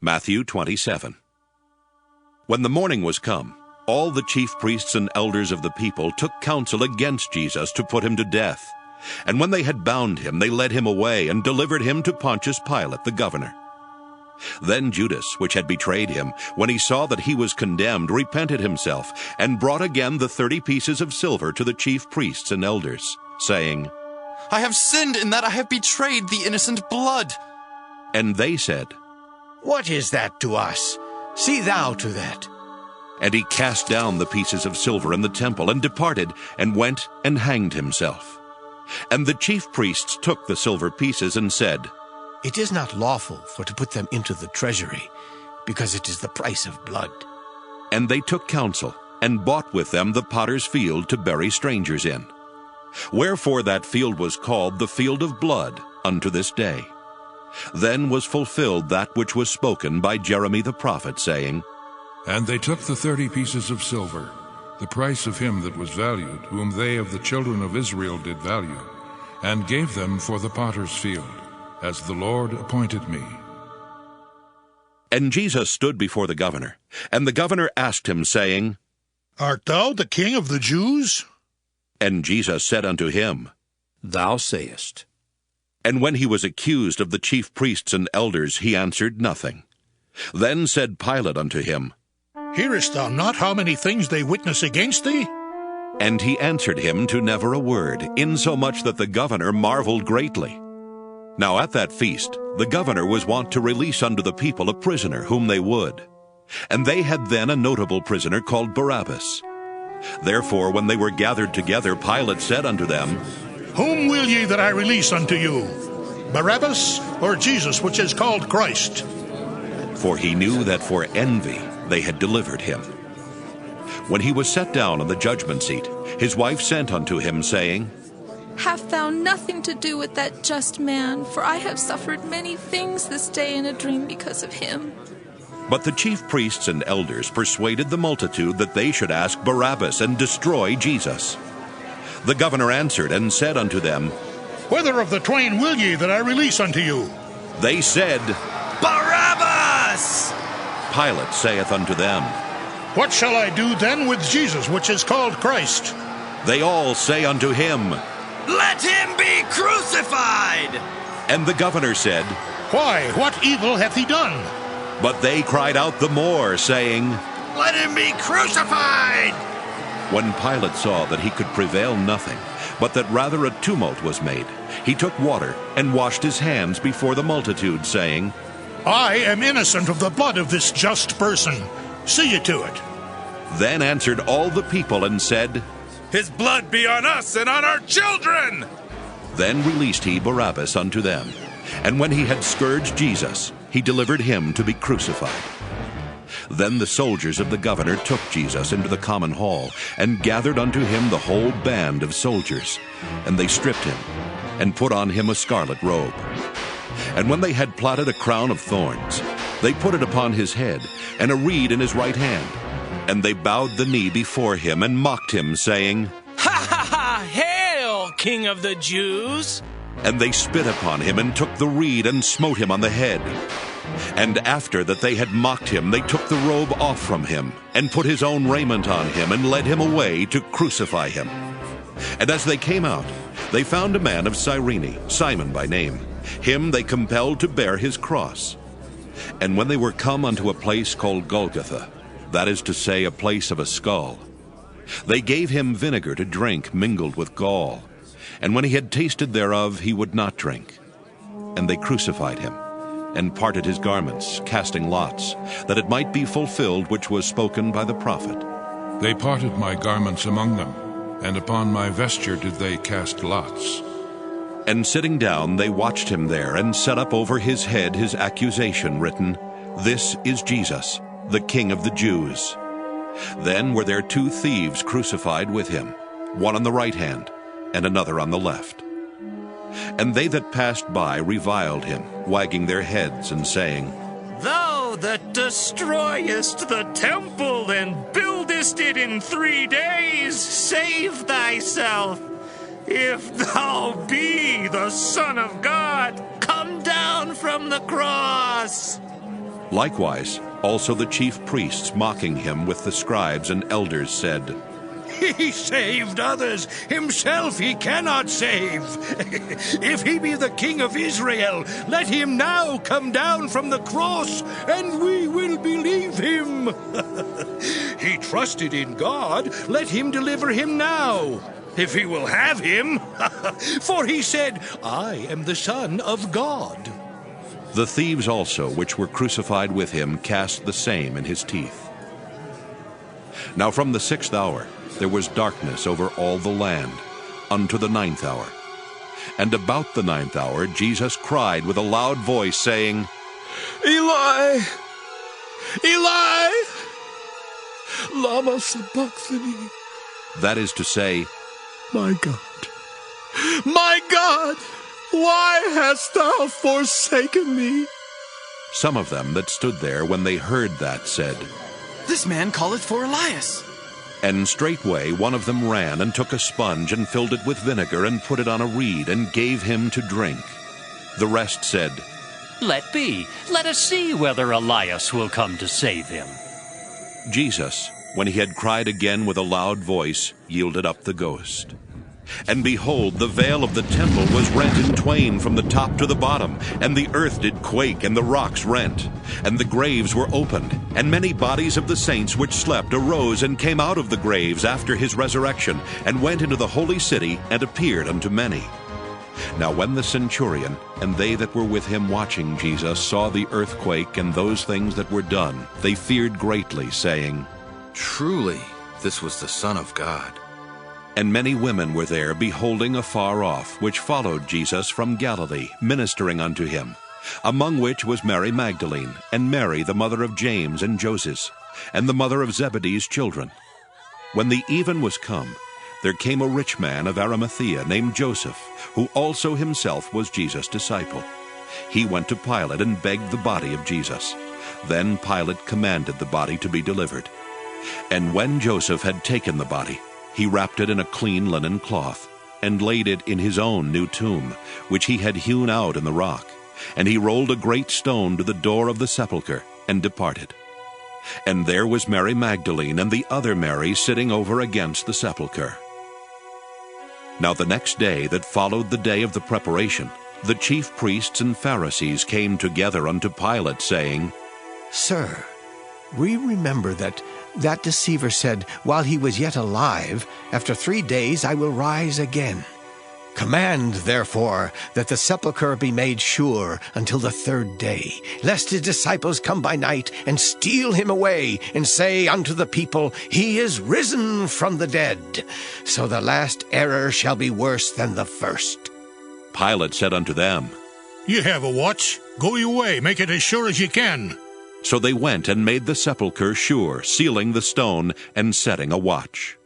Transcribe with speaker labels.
Speaker 1: Matthew 27. When the morning was come, all the chief priests and elders of the people took counsel against Jesus to put him to death. And when they had bound him, they led him away and delivered him to Pontius Pilate, the governor. Then Judas, which had betrayed him, when he saw that he was condemned, repented himself, and brought again the 30 pieces of silver to the chief priests and elders, saying,
Speaker 2: I have sinned in that I have betrayed the innocent blood.
Speaker 1: And they said,
Speaker 3: What is that to us? See thou to that.
Speaker 1: And he cast down the pieces of silver in the temple, and departed, and went and hanged himself. And the chief priests took the silver pieces, and said,
Speaker 3: It is not lawful for to put them into the treasury, because it is the price of blood.
Speaker 1: And they took counsel, and bought with them the potter's field to bury strangers in. Wherefore that field was called the field of blood unto this day. Then was fulfilled that which was spoken by Jeremy the prophet, saying,
Speaker 4: And they took the 30 pieces of silver, the price of him that was valued, whom they of the children of Israel did value, and gave them for the potter's field, as the Lord appointed me.
Speaker 1: And Jesus stood before the governor, and the governor asked him, saying,
Speaker 5: Art thou the King of the Jews?
Speaker 1: And Jesus said unto him,
Speaker 3: Thou sayest.
Speaker 1: And when he was accused of the chief priests and elders, he answered nothing. Then said Pilate unto him,
Speaker 5: Hearest thou not how many things they witness against thee?
Speaker 1: And he answered him to never a word, insomuch that the governor marveled greatly. Now at that feast the governor was wont to release unto the people a prisoner whom they would. And they had then a notable prisoner called Barabbas. Therefore when they were gathered together, Pilate said unto them,
Speaker 5: Whom will ye that I release unto you, Barabbas or Jesus, which is called Christ?
Speaker 1: For he knew that for envy they had delivered him. When he was set down on the judgment seat, his wife sent unto him, saying,
Speaker 6: Have thou nothing to do with that just man, for I have suffered many things this day in a dream because of him.
Speaker 1: But the chief priests and elders persuaded the multitude that they should ask Barabbas and destroy Jesus. The governor answered and said unto them,
Speaker 5: Whether of the twain will ye that I release unto you?
Speaker 1: They said,
Speaker 3: Barabbas!
Speaker 1: Pilate saith unto them,
Speaker 5: What shall I do then with Jesus, which is called Christ?
Speaker 1: They all say unto him,
Speaker 3: Let him be crucified!
Speaker 1: And the governor said,
Speaker 5: Why, what evil hath he done?
Speaker 1: But they cried out the more, saying,
Speaker 3: Let him be crucified!
Speaker 1: When Pilate saw that he could prevail nothing, but that rather a tumult was made, he took water and washed his hands before the multitude, saying,
Speaker 5: I am innocent of the blood of this just person. See ye to it.
Speaker 1: Then answered all the people and said,
Speaker 7: His blood be on us and on our children!
Speaker 1: Then released he Barabbas unto them. And when he had scourged Jesus, he delivered him to be crucified. Then the soldiers of the governor took Jesus into the common hall, and gathered unto him the whole band of soldiers. And they stripped him, and put on him a scarlet robe. And when they had platted a crown of thorns, they put it upon his head, and a reed in his right hand. And they bowed the knee before him, and mocked him, saying,
Speaker 8: Ha ha ha! Hail, King of the Jews!
Speaker 1: And they spit upon him, and took the reed, and smote him on the head. And after that they had mocked him, they took the robe off from him, and put his own raiment on him, and led him away to crucify him. And as they came out, they found a man of Cyrene, Simon by name. Him they compelled to bear his cross. And when they were come unto a place called Golgotha, that is to say, a place of a skull, they gave him vinegar to drink mingled with gall. And when he had tasted thereof, he would not drink. And they crucified him, and parted his garments, casting lots, that it might be fulfilled which was spoken by the prophet.
Speaker 4: They parted my garments among them, and upon my vesture did they cast lots.
Speaker 1: And sitting down, they watched him there, and set up over his head his accusation, written, This is Jesus, the King of the Jews. Then were there 2 thieves crucified with him, one on the right hand, and another on the left. And they that passed by reviled him, wagging their heads, and saying,
Speaker 8: Thou that destroyest the temple and buildest it in 3 days, save thyself. If thou be the Son of God, come down from the cross.
Speaker 1: Likewise, also the chief priests, mocking him with the scribes and elders, said,
Speaker 9: He saved others, himself he cannot save. If he be the King of Israel, let him now come down from the cross, and we will believe him. He trusted in God, let him deliver him now, if he will have him. For he said, I am the Son of God.
Speaker 1: The thieves also, which were crucified with him, cast the same in his teeth. Now from the 6th hour there was darkness over all the land, unto the 9th hour. And about the 9th hour Jesus cried with a loud voice, saying,
Speaker 10: Eli, Eli, lama sabachthani.
Speaker 1: That is to say,
Speaker 10: My God, why hast thou forsaken me?
Speaker 1: Some of them that stood there, when they heard that, said,
Speaker 2: This man calleth for Elias.
Speaker 1: And straightway one of them ran and took a sponge and filled it with vinegar and put it on a reed and gave him to drink. The rest said,
Speaker 11: Let be. Let us see whether Elias will come to save him.
Speaker 1: Jesus, when he had cried again with a loud voice, yielded up the ghost. And behold, the veil of the temple was rent in twain from the top to the bottom, and the earth did quake, and the rocks rent. And the graves were opened, and many bodies of the saints which slept arose and came out of the graves after his resurrection, and went into the holy city, and appeared unto many. Now when the centurion and they that were with him watching Jesus saw the earthquake and those things that were done, they feared greatly, saying,
Speaker 3: Truly, this was the Son of God.
Speaker 1: And many women were there, beholding afar off, which followed Jesus from Galilee, ministering unto him, among which was Mary Magdalene, and Mary the mother of James and Joses, and the mother of Zebedee's children. When the even was come, there came a rich man of Arimathea named Joseph, who also himself was Jesus' disciple. He went to Pilate and begged the body of Jesus. Then Pilate commanded the body to be delivered. And when Joseph had taken the body, he wrapped it in a clean linen cloth, and laid it in his own new tomb, which he had hewn out in the rock. And he rolled a great stone to the door of the sepulchre, and departed. And there was Mary Magdalene and the other Mary sitting over against the sepulchre. Now the next day that followed the day of the preparation, the chief priests and Pharisees came together unto Pilate, saying,
Speaker 3: Sir, we remember that deceiver said, while he was yet alive, After 3 days I will rise again. Command, therefore, that the sepulchre be made sure until the 3rd day, lest his disciples come by night and steal him away, and say unto the people, He is risen from the dead. So the last error shall be worse than the first.
Speaker 1: Pilate said unto them,
Speaker 5: You have a watch. Go your way, make it as sure as you can.
Speaker 1: So they went and made the sepulchre sure, sealing the stone and setting a watch.